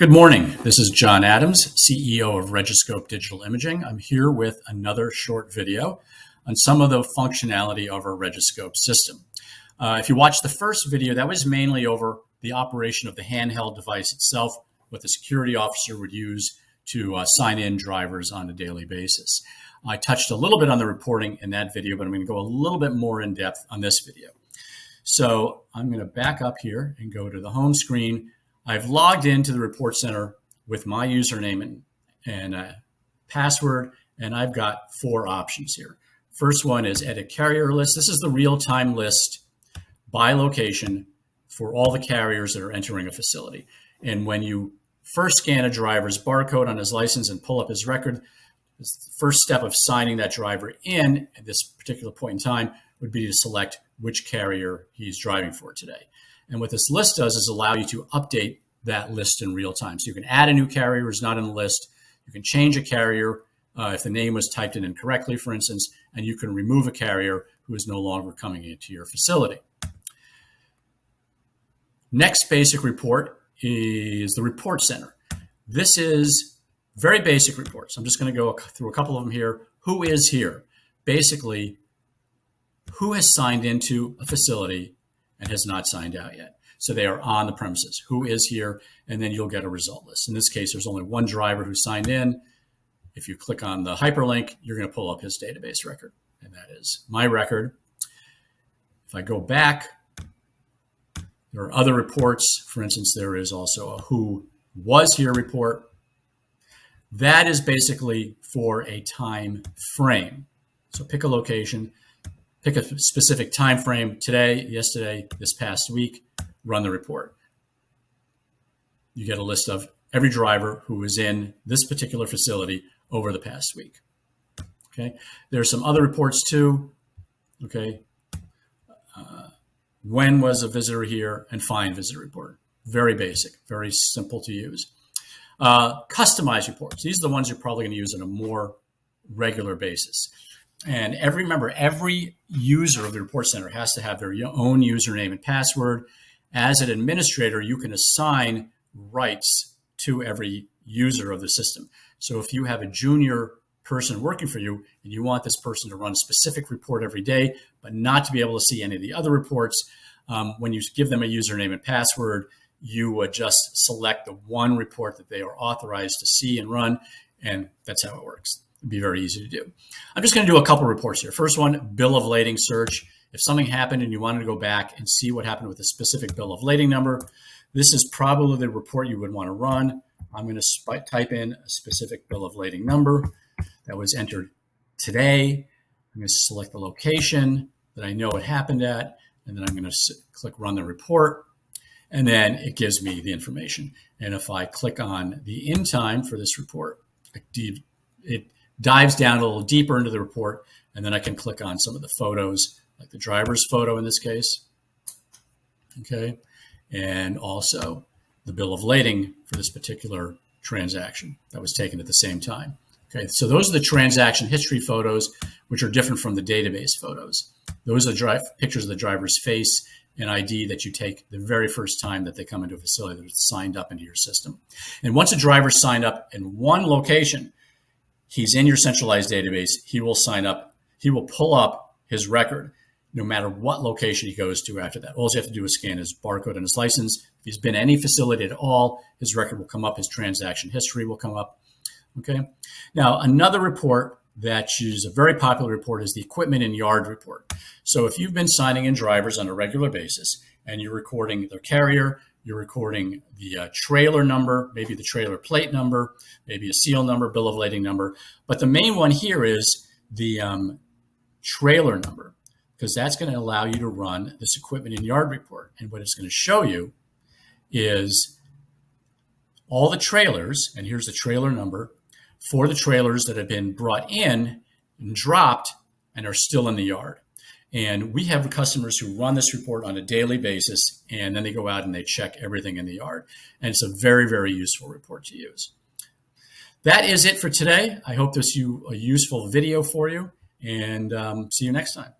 Good morning. This is John Adams, CEO of Regiscope Digital Imaging. I'm here with another short video on some of the functionality of our Regiscope system. If you watched the first video, that was mainly over the operation of the handheld device itself, what the security officer would use to sign in drivers on a daily basis. I touched a little bit on the reporting in that video, but I'm going to go a little bit more in depth on this video. So I'm going to back up here and go to the home screen. I've logged into the report center with my username and password, and I've got four options here. First one is edit carrier list. This is the real-time list by location for all the carriers that are entering a facility. And when you first scan a driver's barcode on his license and pull up his record, the first step of signing that driver in at this particular point in time would be to select which carrier he's driving for today. And what this list does is allow you to update that list in real time. So you can add a new carrier who's not in the list. You can change a carrier if the name was typed in incorrectly, for instance, and you can remove a carrier who is no longer coming into your facility. Next basic report is the report center. This is very basic reports. I'm just going to go through a couple of them here. Who is here? Basically, who has signed into a facility and has not signed out yet. So they are on the premises. Who is here? And then you'll get a result list. In this case, there's only one driver who signed in. If you click on the hyperlink, you're going to pull up his database record, and that is my record. If I go back, there are other reports. For instance, there is also a who was here report. That is basically for a time frame. So pick a location. Pick a specific time frame, today, yesterday, this past week, run the report. You get a list of every driver who was in this particular facility over the past week. Okay, there are some other reports too. Okay, when was a visitor here, and find visitor report. Very basic, very simple to use. Customized reports. These are the ones you're probably going to use on a more regular basis. And remember, every user of the report center has to have their own username and password. As an administrator, you can assign rights to every user of the system. So if you have a junior person working for you and you want this person to run a specific report every day, but not to be able to see any of the other reports, when you give them a username and password, you would just select the one report that they are authorized to see and run, and that's how it works. It'd be very easy to do. I'm just going to do a couple reports here. First one, bill of lading search. If something happened and you wanted to go back and see what happened with a specific bill of lading number, this is probably the report you would want to run. I'm going to type in a specific bill of lading number that was entered today. I'm going to select the location that I know it happened at, and then I'm going to click run the report, and then it gives me the information. And if I click on the in time for this report, it dives down a little deeper into the report, and then I can click on some of the photos, like the driver's photo in this case, okay, and also the bill of lading for this particular transaction that was taken at the same time. Okay, so those are the transaction history photos, which are different from the database photos. Those are pictures of the driver's face and ID that you take the very first time that they come into a facility that is signed up into your system. And once a driver's signed up in one location, he's in your centralized database, he will sign up, he will pull up his record no matter what location he goes to after that. All you have to do is scan his barcode and his license. If he's been any facility at all, his record will come up, his transaction history will come up. Okay. Now, another report that is a very popular report is the equipment and yard report. So if you've been signing in drivers on a regular basis and you're recording their carrier, you're recording the trailer number, maybe the trailer plate number, maybe a seal number, bill of lading number. But the main one here is the trailer number, because that's going to allow you to run this equipment and yard report. And what it's going to show you is all the trailers, and here's the trailer number, for the trailers that have been brought in and dropped and are still in the yard. And we have customers who run this report on a daily basis, and then they go out and they check everything in the yard. And it's a very, very useful report to use. That is it for today. I hope this is a useful video for you, and see you next time.